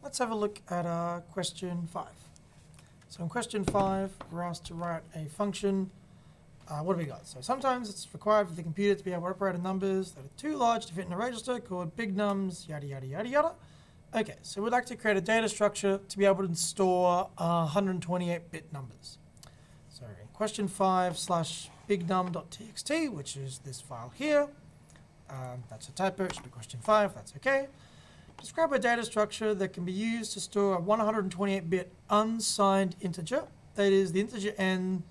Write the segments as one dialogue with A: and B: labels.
A: let's have a look at question 5. So in question 5, we're asked to write a function. What do we got? So sometimes it's required for the computer to be able to operate on numbers that are too large to fit in a register called big nums, yada, yada, yada, yada. Okay, so we'd like to create a data structure to be able to store 128-bit numbers. So in question 5 / bignum.txt, which is this file here. That's a typo, it should be question 5, that's okay. Describe a data structure that can be used to store a 128-bit unsigned integer. That is, the integer n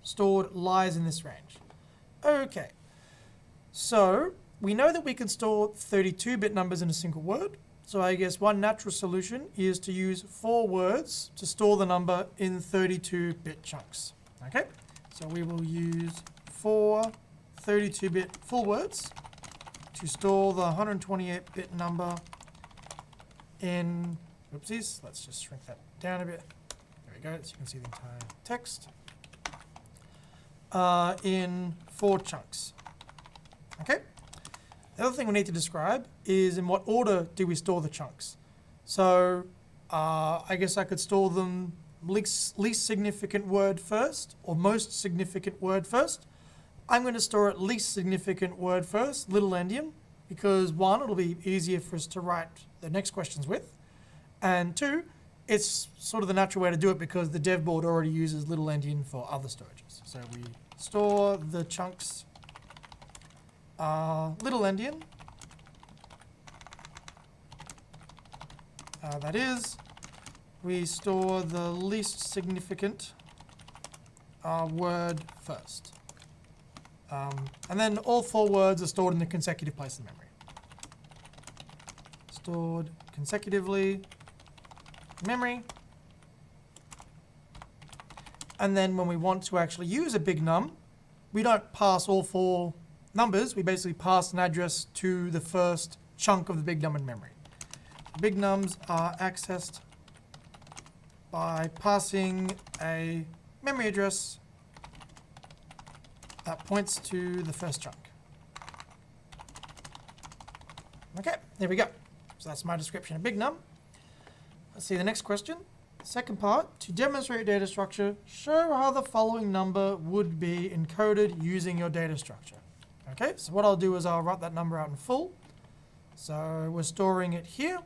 A: stored lies in this range. Okay, so we know that we can store 32-bit numbers in a single word. So I guess one natural solution is to use 4 words to store the number in 32-bit chunks. Okay, so we will use 4 32-bit full words to store the 128-bit number in, oopsies, let's just shrink that down a bit. There we go, so you can see the entire text. In 4 chunks. Okay? The other thing we need to describe is in what order do we store the chunks. So I guess I could store them least significant word first or most significant word first. I'm going to store it least significant word first, little endian, because 1, it'll be easier for us to write the next questions with, and 2, it's sort of the natural way to do it because the dev board already uses little endian for other storages. So we store the chunks little endian, that is, we store the least significant word first. And then all 4 words are stored in the consecutive place in memory. Stored consecutively in memory. And then when we want to actually use a big num, we don't pass all 4 numbers. We basically pass an address to the first chunk of the big num in memory. Big nums are accessed by passing a memory address that points to the first chunk. Okay, there we go. So that's my description of big num. Let's see the next question. Second part, to demonstrate data structure, show how the following number would be encoded using your data structure. Okay, so what I'll do is I'll write that number out in full. So we're storing it here.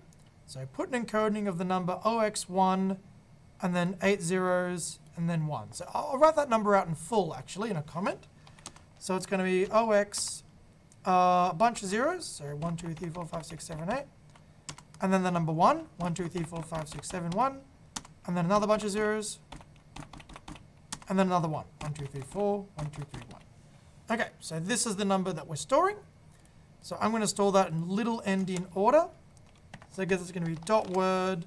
A: So put an encoding of the number 0x1 and then 8 zeros and then 1. So I'll write that number out in full actually in a comment. So it's going to be 0x, a bunch of zeros, so 1, 2, 3, 4, 5, 6, 7, 8. And then the number 1, 1, 2, 3, 4, 5, 6, 7, 1. And then another bunch of zeros. And then another 1, 1, 2, 3, 4, 1, 2, 3, 1. Okay, so this is the number that we're storing. So I'm going to store that in little endian order. So I guess it's going to be dot word,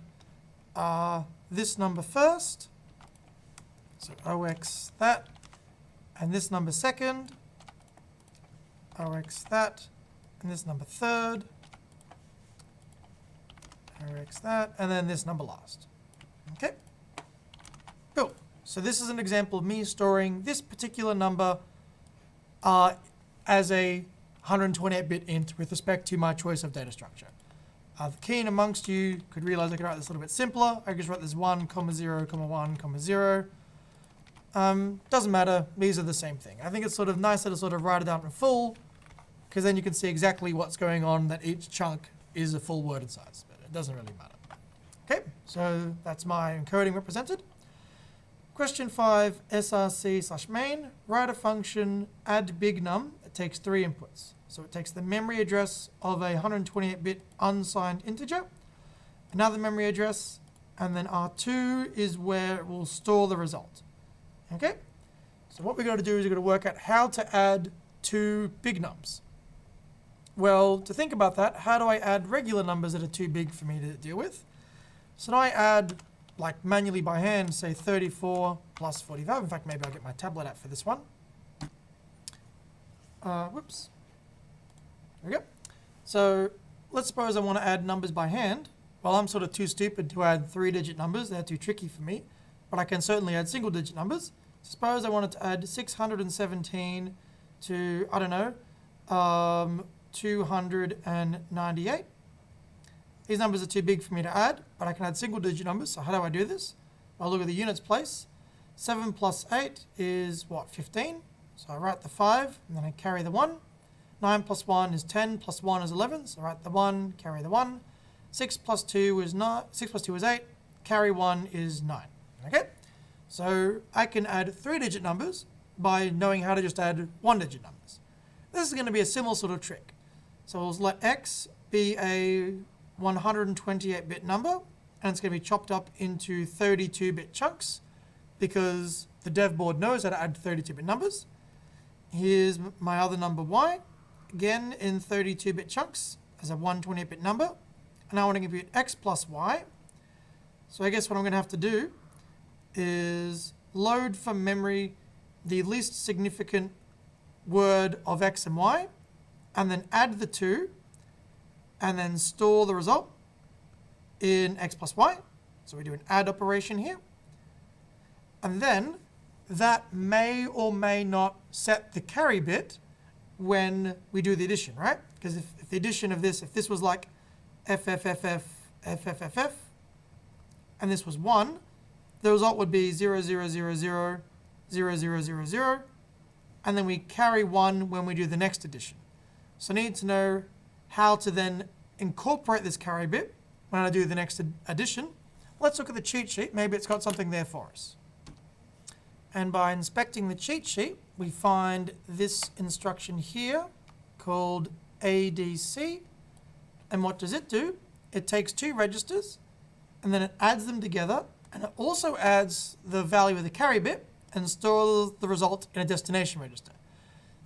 A: this number first. So 0x that. And this number second. 0x that. And this number third. 0x that. And then this number last. Okay? Cool. So this is an example of me storing this particular number as a 128-bit int with respect to my choice of data structure. The keen amongst you could realize I could write this a little bit simpler. I could just write this 1, 0, 1, 0. Doesn't matter. These are the same thing. I think it's sort of nicer to sort of write it out in full because then you can see exactly what's going on, that each chunk is a full word in size, but it doesn't really matter. Okay, so that's my encoding represented. Question 5, src/main, write a function add big num. It takes 3 inputs. So it takes the memory address of a 128-bit unsigned integer, another memory address, and then R2 is where it will store the result. Okay? So what we've got to do is we've got to work out how to add 2 big nums. Well, to think about that, how do I add regular numbers that are too big for me to deal with? So now I add, like manually by hand, say 34 plus 45. In fact, maybe I'll get my tablet out for this one. Whoops. There we go. So let's suppose I want to add numbers by hand. Well, I'm sort of too stupid to add 3-digit numbers. They're too tricky for me. But I can certainly add single-digit numbers. Suppose I wanted to add 617 to, I don't know, 298. These numbers are too big for me to add, but I can add single digit numbers. So how do I do this? I'll look at the units place. 7 plus 8 is what, 15? So I write the 5 and then I carry the 1. 9 plus 1 is 10, plus 1 is 11. So I write the 1, carry the 1. 6 plus 2 is 9, 6 plus 2 is 8, carry 1 is 9. Okay? So I can add 3-digit numbers by knowing how to just add 1-digit numbers. This is going to be a similar sort of trick. So we'll let x be a 128-bit number, and it's going to be chopped up into 32-bit chunks because the dev board knows how to add 32-bit numbers. Here's my other number y, again in 32-bit chunks as a 128-bit number. And I want to compute x plus y. So I guess what I'm going to have to do is load from memory the least significant word of x and y, and then add the two, and then store the result in x plus y. So we do an add operation here. And then that may or may not set the carry bit when we do the addition, right? Because if the addition of this, if this was like FFFF, FFFF, and this was 1, the result would be 0, 0, 0, 0, 0, 0, 0, 0, and then we carry 1 when we do the next addition. So I need to know how to then incorporate this carry bit when I do the next addition. Let's look at the cheat sheet. Maybe it's got something there for us. And by inspecting the cheat sheet, we find this instruction here called ADC. And what does it do? It takes 2 registers and then it adds them together, and it also adds the value of the carry bit and stores the result in a destination register.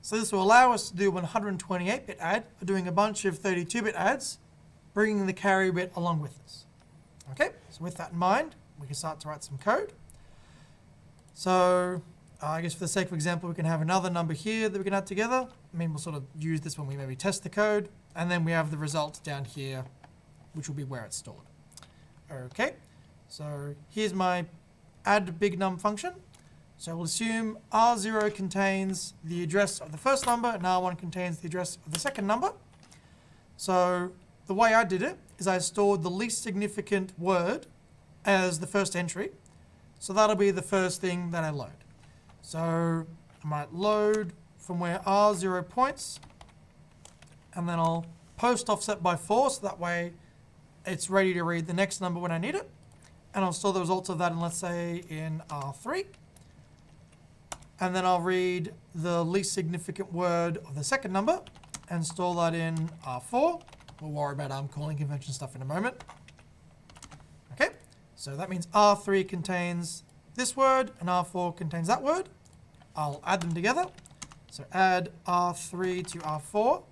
A: So this will allow us to do 128-bit add for doing a bunch of 32-bit adds, bringing the carry bit along with us. Okay, so with that in mind, we can start to write some code. So I guess for the sake of example, we can have another number here that we can add together. I mean, we'll sort of use this when we maybe test the code. And then we have the result down here, which will be where it's stored. Okay, so here's my add big num function. So we'll assume R0 contains the address of the first number and R1 contains the address of the second number. So the way I did it is I stored the least significant word as the first entry. So that'll be the first thing that I load. So I might load from where R0 points, and then I'll post offset by 4, so that way it's ready to read the next number when I need it. And I'll store the results of that in, let's say, in R3. And then I'll read the least significant word of the second number and store that in R4. We'll worry about calling convention stuff in a moment. Okay, so that means R3 contains this word and R4 contains that word. I'll add them together. So add R3 to R4.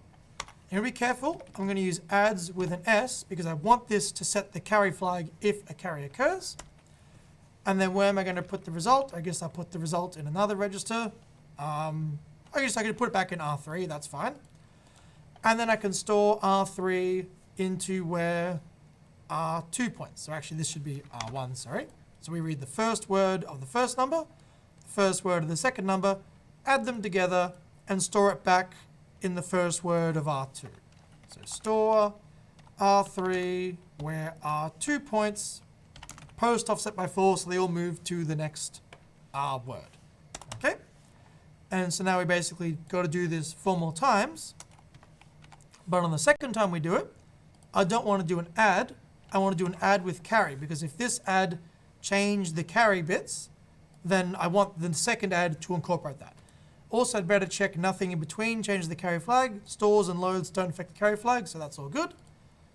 A: And be careful, I'm going to use adds with an S because I want this to set the carry flag if a carry occurs. And then where am I going to put the result? I guess I'll put the result in another register. I guess I could put it back in R3, that's fine. And then I can store R3 into where R2 points. So actually this should be R1, sorry. So we read the first word of the first number, the first word of the second number, add them together, and store it back in the first word of R2. So store R3 where R2 points, post offset by 4, so they all move to the next word. Okay? And so now we basically got to do this 4 more times. But on the second time we do it, I don't want to do an add. I want to do an add with carry, because if this add changed the carry bits, then I want the second add to incorporate that. Also, I'd better check nothing in between, change the carry flag. Stores and loads don't affect the carry flag, so that's all good.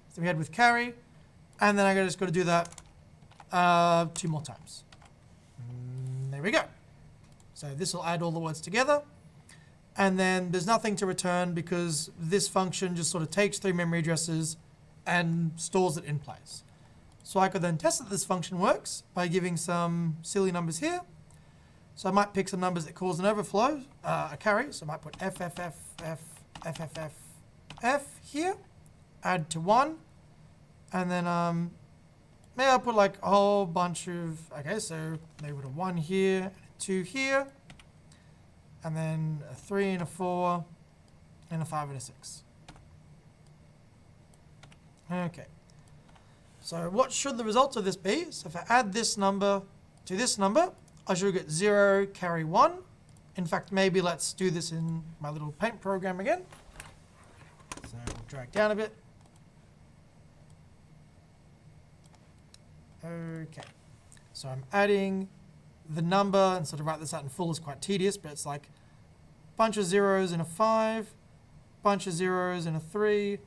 A: So we had with carry, and then I just got to do that 2 more times. There we go. So this will add all the words together. And then there's nothing to return because this function just sort of takes 3 memory addresses and stores it in place. So I could then test that this function works by giving some silly numbers here. So I might pick some numbers that cause an overflow, a carry. So I might put FFFF here, add to 1. And then maybe I'll put like a whole bunch of, okay, so maybe put a 1 here, and a 2 here, and then a 3 and a 4, and a 5 and a 6. Okay. So what should the result of this be? So if I add this number to this number, I should get 0, carry 1. In fact, maybe let's do this in my little paint program again. So we'll drag down a bit. Okay. So I'm adding the number, and sort of write this out in full is quite tedious, but it's like bunch of zeros and a 5, bunch of zeros and a 3,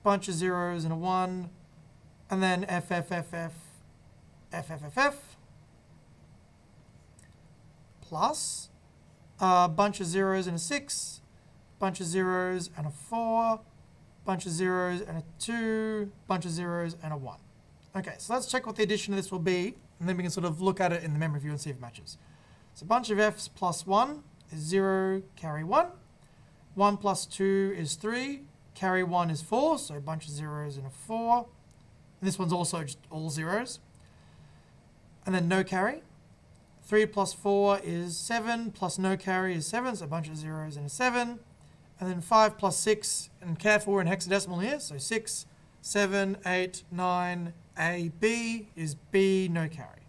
A: bunch of zeros and a 1, and then FFFF, plus a bunch of zeros and a 6, bunch of zeros and a 4, bunch of zeros and a 2, bunch of zeros and a 1. Okay, so let's check what the addition of this will be, and then we can sort of look at it in the memory view and see if it matches. So a bunch of f's plus 1 is 0, carry 1. 1 plus 2 is 3, carry 1 is 4, so a bunch of zeros and a 4. And this one's also just all zeros. And then no carry. 3 plus 4 is 7, plus no carry is 7, so a bunch of zeros and a 7. And then 5 plus 6, and careful, we're in hexadecimal here, so 6, 7, 8, 9, A, B is B, no carry.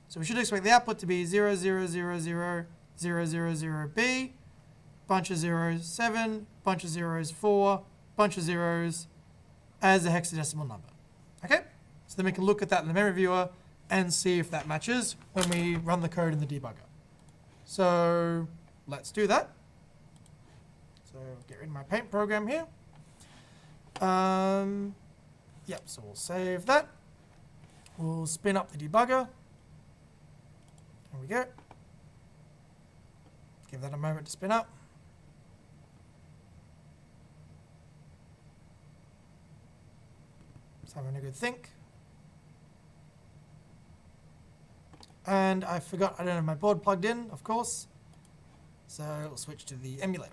A: So we should expect the output to be 0, 0, 0, 0, 0, 0, 0, B, bunch of zeros 7, bunch of zeros 4, bunch of zeros as a hexadecimal number. Okay? So then we can look at that in the memory viewer and see if that matches when we run the code in the debugger. So let's do that. So get rid of my paint program here. Yep, so we'll save that. We'll spin up the debugger. There we go. Give that a moment to spin up. It's having a good think. And I forgot I don't have my board plugged in, of course. So we'll switch to the emulator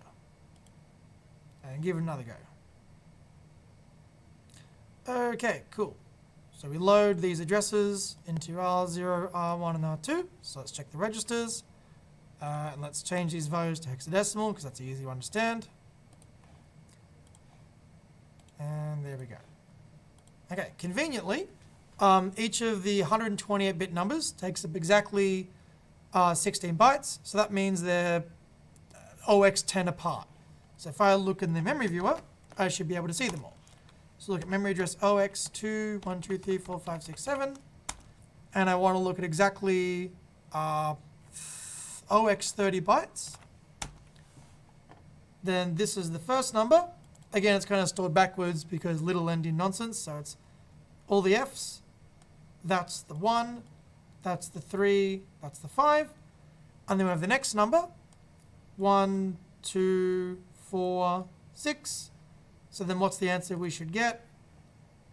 A: and give it another go. Okay, cool. So we load these addresses into R0, R1, and R2. So let's check the registers. And let's change these values to hexadecimal because that's easy to understand. And there we go. Okay, conveniently, each of the 128-bit numbers takes up exactly 16 bytes. So that means they're 0x10 apart. So if I look in the memory viewer, I should be able to see them all. So look at memory address 0x2, 1, 2, 3, 4, 5, 6, 7. And I want to look at exactly 0x30 bytes. Then this is the first number. Again, it's kind of stored backwards because little endian nonsense. So it's all the F's. That's the 1. That's the 3. That's the 5. And then we have the next number. 1, 2, 4, 6. So then what's the answer we should get?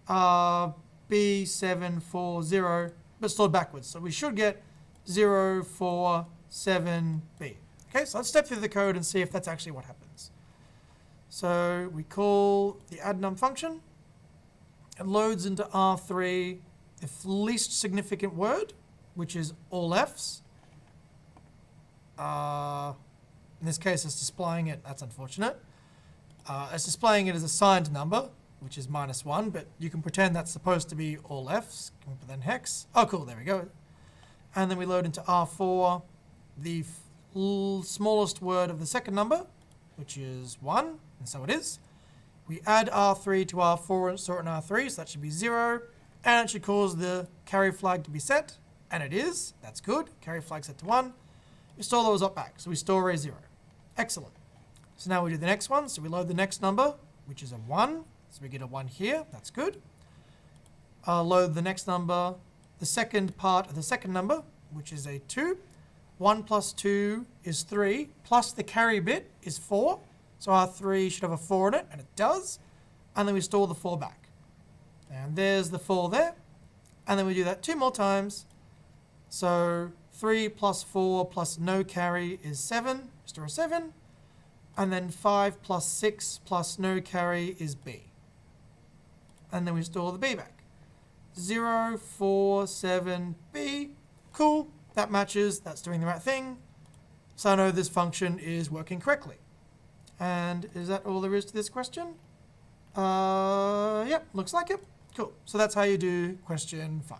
A: B740, but stored backwards. So we should get 047B. Okay, so let's step through the code and see if that's actually what happens. So we call the addNum function. It loads into R3 the least significant word, which is all F's. In this case, it's displaying it. That's unfortunate. It's displaying it as a signed number, which is -1, but you can pretend that's supposed to be all F's. Can we put that in hex? Oh, cool, there we go. And then we load into R4 the smallest word of the second number, which is 1, and so it is. We add R3 to R4 and store it in R3, so that should be 0, and it should cause the carry flag to be set, and it is. That's good. Carry flag set to 1. We store the result back, so we store a 0. Excellent. So now we do the next one. So we load the next number, which is a 1. So we get a 1 here. That's good. Load the next number, the second part of the second number, which is a 2. 1 plus 2 is 3, plus the carry bit is 4. So our 3 should have a 4 in it, and it does. And then we store the 4 back. And there's the 4 there. And then we do that 2 more times. So 3 plus 4 plus no carry is 7. Store a 7. And then 5 plus 6 plus no carry is B. And then we store the B back. 047B. Cool. That matches. That's doing the right thing. So I know this function is working correctly. And is that all there is to this question? Yep, looks like it. Cool. So that's how you do question 5.